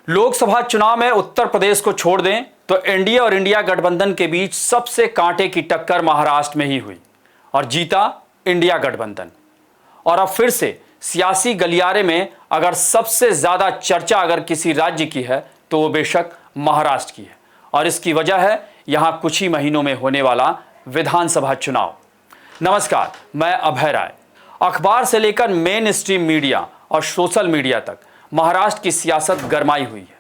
लोकसभा चुनाव में उत्तर प्रदेश को छोड़ दें तो एनडीए और इंडिया गठबंधन के बीच सबसे कांटे की टक्कर महाराष्ट्र में ही हुई और जीता इंडिया गठबंधन। और अब फिर से सियासी गलियारे में अगर सबसे ज्यादा चर्चा अगर किसी राज्य की है तो वो बेशक महाराष्ट्र की है और इसकी वजह है यहां कुछ ही महीनों में होने वाला विधानसभा चुनाव। नमस्कार, मैं अभय राय। अखबार से लेकर मेन स्ट्रीम मीडिया और सोशल मीडिया तक महाराष्ट्र की सियासत गरमाई हुई है।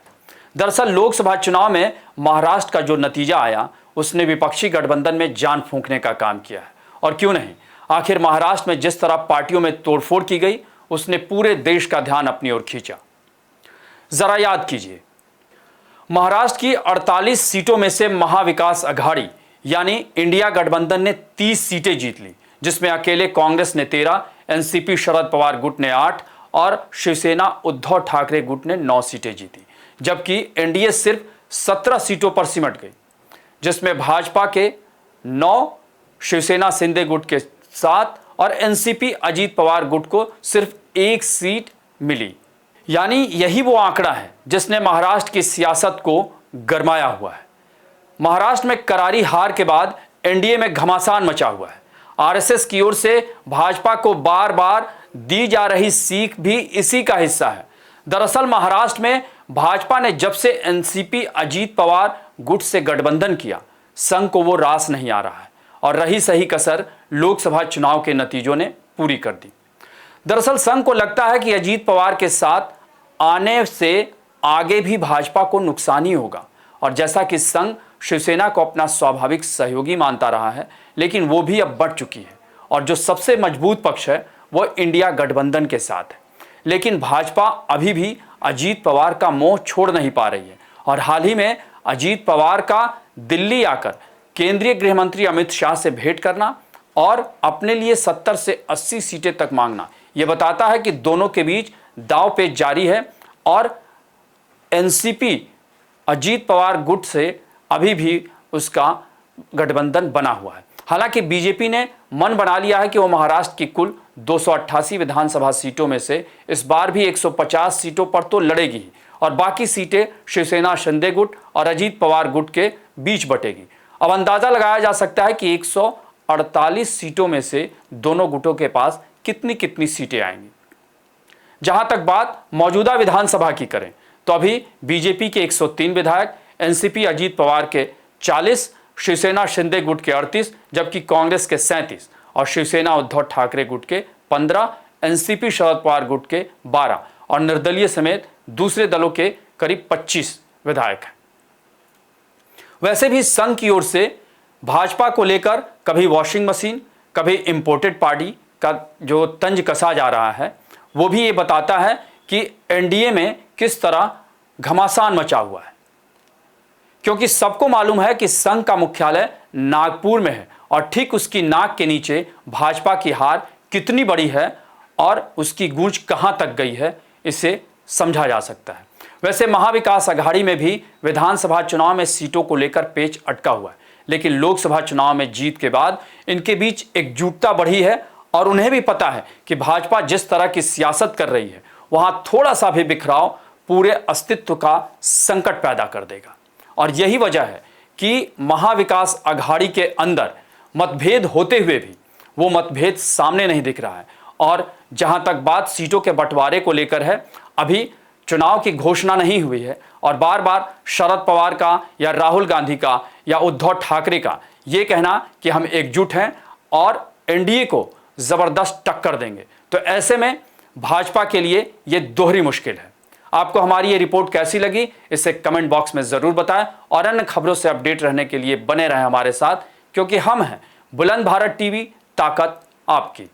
दरअसल लोकसभा चुनाव में महाराष्ट्र का जो नतीजा आया उसने विपक्षी गठबंधन में जान फूंकने का काम किया है। और क्यों नहीं, आखिर महाराष्ट्र में जिस तरह पार्टियों में तोड़फोड़ की गई उसने पूरे देश का ध्यान अपनी ओर खींचा। जरा याद कीजिए, महाराष्ट्र की 48 सीटों में से महाविकास अघाड़ी यानी इंडिया गठबंधन ने 30 सीटें जीत ली, जिसमें अकेले कांग्रेस ने 13, एनसीपी शरद पवार गुट ने 8 और शिवसेना उद्धव ठाकरे गुट ने 9 सीटें जीती, जबकि एनडीए सिर्फ 17 सीटों पर सिमट गई, जिसमें भाजपा के 9, शिवसेना शिंदे गुट के 7 और एनसीपी अजीत पवार गुट को सिर्फ 1 सीट मिली। यानी यही वो आंकड़ा है जिसने महाराष्ट्र की सियासत को गरमाया हुआ है। महाराष्ट्र में करारी हार के बाद एनडीए में घमासान मचा हुआ है। आरएसएस की ओर से भाजपा को बार बार दी जा रही सीख भी इसी का हिस्सा है। दरअसल महाराष्ट्र में भाजपा ने जब से एनसीपी अजीत पवार गुट से गठबंधन किया, संघ को वो रास नहीं आ रहा है और रही सही कसर लोकसभा चुनाव के नतीजों ने पूरी कर दी। दरअसल संघ को लगता है कि अजीत पवार के साथ आने से आगे भी भाजपा को नुकसान ही होगा और जैसा कि संघ शिवसेना को अपना स्वाभाविक सहयोगी मानता रहा है, लेकिन वो भी अब बढ़ चुकी है और जो सबसे मजबूत पक्ष है वो इंडिया गठबंधन के साथ है। लेकिन भाजपा अभी भी अजीत पवार का मोह छोड़ नहीं पा रही है और हाल ही में अजीत पवार का दिल्ली आकर केंद्रीय गृह मंत्री अमित शाह से भेंट करना और अपने लिए 70 से 80 सीटें तक मांगना, यह बताता है कि दोनों के बीच दांव-पेच जारी है और एनसीपी अजीत पवार गुट से अभी भी उसका गठबंधन बना हुआ है। हालांकि बीजेपी ने मन बना लिया है कि वो महाराष्ट्र की कुल 288 विधानसभा सीटों में से इस बार भी 150 सीटों पर तो लड़ेगी और बाकी सीटें शिवसेना शिंदे गुट और अजीत पवार गुट के बीच बटेगी। अब अंदाजा लगाया जा सकता है कि 148 सीटों में से दोनों गुटों के पास कितनी कितनी सीटें आएंगी। जहां तक बात मौजूदा विधानसभा की करें तो अभी बीजेपी के 103 विधायक, एनसीपी अजीत पवार के 40, शिवसेना शिंदे गुट के 38, जबकि कांग्रेस के 37 और शिवसेना उद्धव ठाकरे गुट के 15, एनसीपी शरद पवार गुट के 12 और निर्दलीय समेत दूसरे दलों के करीब 25 विधायक हैं। वैसे भी संघ की ओर से भाजपा को लेकर कभी वॉशिंग मशीन, कभी इंपोर्टेड पार्टी का जो तंज कसा जा रहा है, वो भी ये बताता है कि एनडीए में किस तरह घमासान मचा हुआ है, क्योंकि सबको मालूम है कि संघ का मुख्यालय नागपुर में है और ठीक उसकी नाक के नीचे भाजपा की हार कितनी बड़ी है और उसकी गूंज कहां तक गई है, इसे समझा जा सकता है। वैसे महाविकास अघाड़ी में भी विधानसभा चुनाव में सीटों को लेकर पेच अटका हुआ है, लेकिन लोकसभा चुनाव में जीत के बाद इनके बीच एकजुटता बढ़ी है और उन्हें भी पता है कि भाजपा जिस तरह की सियासत कर रही है वहां थोड़ा सा भी बिखराव पूरे अस्तित्व का संकट पैदा कर देगा। और यही वजह है कि महाविकास अघाड़ी के अंदर मतभेद होते हुए भी वो मतभेद सामने नहीं दिख रहा है। और जहां तक बात सीटों के बंटवारे को लेकर है, अभी चुनाव की घोषणा नहीं हुई है और बार बार शरद पवार का या राहुल गांधी का या उद्धव ठाकरे का ये कहना कि हम एकजुट हैं और एनडीए को जबरदस्त टक्कर देंगे, तो ऐसे में भाजपा के लिए ये दोहरी मुश्किल है। आपको हमारी ये रिपोर्ट कैसी लगी इसे कमेंट बॉक्स में जरूर बताएं और अन्य खबरों से अपडेट रहने के लिए बने रहें हमारे साथ, क्योंकि हम हैं बुलंद भारत टीवी, ताकत आपकी।